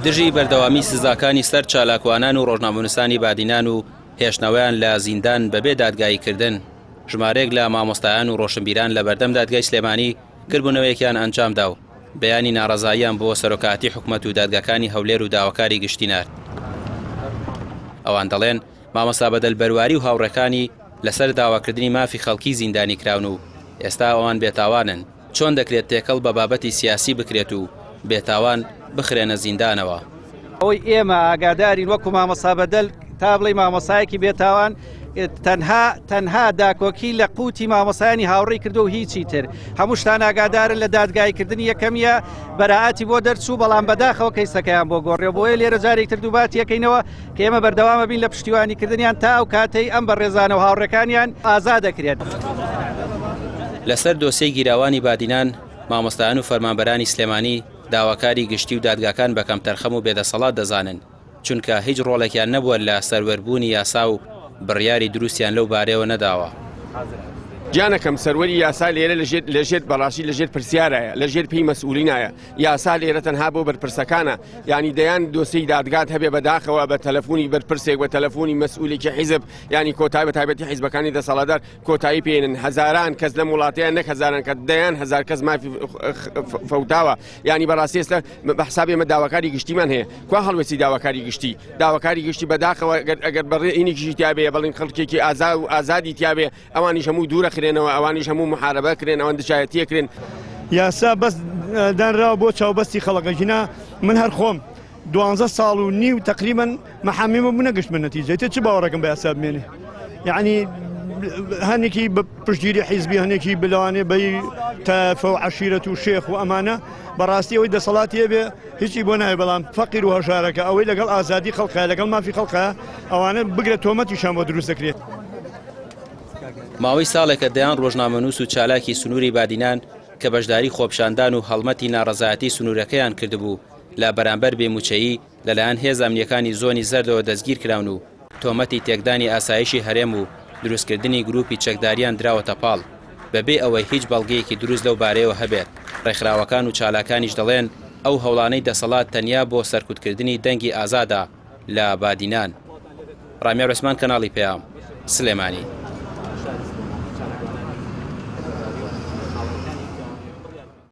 دژی بەردەوامی سزاکانی سەر چالاکوانان و ڕۆژنامەنووسانی بادینان و هێشتنەوەیان لە زیندان بەبێ دادگاییکردن ژمارەیەک لە مامۆستایان و ڕۆشنبیران لە بەردەم دادگای سلێمانی کردبوونەوەیەکیان ئەنجامدا و بەیانی ناڕەزاییان بۆ سەرۆکاتی حکومەت و دادگاکانی هەولێر و داواکاری گشتی نارد. ئەوان دەڵێن مامۆستا بەدەلبەرواری و هاوڕێکانی لەسەر داواکردنی مافی خەڵکی زیندانی کراون و ئێستا ئەوان بێتاوانن. چۆن دەکرێت تێکەڵ بە بابەتی سیاسی بکرێت و بێتاوان بخرێنە زیندانەوە؟ ئەوەی ئێمە ئاگادارین وەکو مامۆستا بەدەل تا بڵێ مامۆسایەکی بێتاوان تەنها داکۆکی لە قوتی مامۆسایانی هاوڕێی کردو و هیچی تر. هەموو شتان ئاگادارن لە دادگایکردنی یەکەمیە بەراعەتی بۆ دەرچوو بەڵام بەداخەوە کەیسەکەیان بۆ گۆڕێ بۆیە لێرە جارێک تر دووبات یەکەینەوە کە ئێمە بەردەوامە بین لە پشتیوانیکردنیان تا ئەو کاتەی ئەم بەڕێزانە و هاوڕێکانیان ئازاد دەکرێت. لەسەر دۆسەی گیراوانی بادینان مامۆستایان و فەرمانبەرانی سلێمانی داواکاری گشتی و دادگاکان بە کەم تەرخەم و بێدەسەڵات دەزانن چونکە هیچ ڕۆڵێکیان نەبووە لە سەروەربوونی یاسا و بڕیاری دروستیان لەو بارەوە نەداوە. جانەکەم سەروەری یاسا لێرە لەژێر بەڕاستی لەژێر پرسیارایە لەژێر پێی مەسئولینایە. یاسا لێرە تەنها بۆ بەرپرسەکانە، ینی دەیان دۆسەی دادگات هەبێ بەداخەوە بە تەلەفۆنی بەرپرسێک بە تەلەفۆنی مەسئولێکی حیزب ینی کۆتایی بەتایبەتی حیزبەکانی دەسەڵاتدار کۆتایی پێێنن. هەزاران کەس لە وڵاتیان نەک هەزاران کە دەیان هەزار کەس مافی فەوتاوە. ینی بەڕاستی ئێستا بە حسابی ئێمە داواکاری گشتیمان هەیە. کوا هەڵوێستی داواکاری گشتی بەداخەوە ئەگەر بەڕێ ئینێکیشی تیابێ بەڵین خەڵکێکی ئازادی تیابێ ئەوانیش هەموو دوورە کرێنەوە، ئەوانیش هەموو محارەبە کرێن، ئەوان دشایەتیەکرێن. یاسا بەس دانراوە بۆ چاوبەستی خەڵکەکینا. من هەر خۆم 12 ساڵ و نیو تقریبا مەحامیمە بوو نەگەشت من نەتیجەی تر چ باوەڕەکەم بە یاسا بمێنێ. یعنی هەنێکی بە پشتگیری حیزبی هەنێکی بلوانێ بەی تەفە و عەشیرەت و شێخ و ئەمانە بەڕاستی ئەوەی دەسەڵاتیە بێ هیچی بۆ نایە، بەڵام فەقیر و هەژارەکە ئەوەی لەگەڵ ئازادی خەڵقە لەگەڵ مافی خەڵقە ئەوانە بگرێت تۆمەتیشان بۆ دروست دەکرێت. ماوەی ساڵێکە دەیان ڕۆژنامەنووس و چالاکی سنووری بادینان کە بەشداری خۆپشاندان و هەڵمەتی ناڕەزایەتی سنوورەکەیان کردبوو لە بەرامبەر بێموچەیی لەلایەن هێز ئەمنیەکانی زۆنی زەردەوە دەستگیر کراون و تۆمەتی تێکدانی ئاسایشی هەرێم و دروستکردنی گروپی چەکداریان دراوەتە پاڵ بەبێ ئەوەی هیچ بەڵگەیەکی دروست لەو بارەیەوە هەبێت. ڕێکخراوەکان و چالاکانیش دەڵێن ئەو هەوڵانەی دەسەڵات تەنیا بۆ سەرکوتکردنی دەنگی ئازادا لە بادینان. ڕامیا ڕێسمان کەناڵی پێام سلێمانی.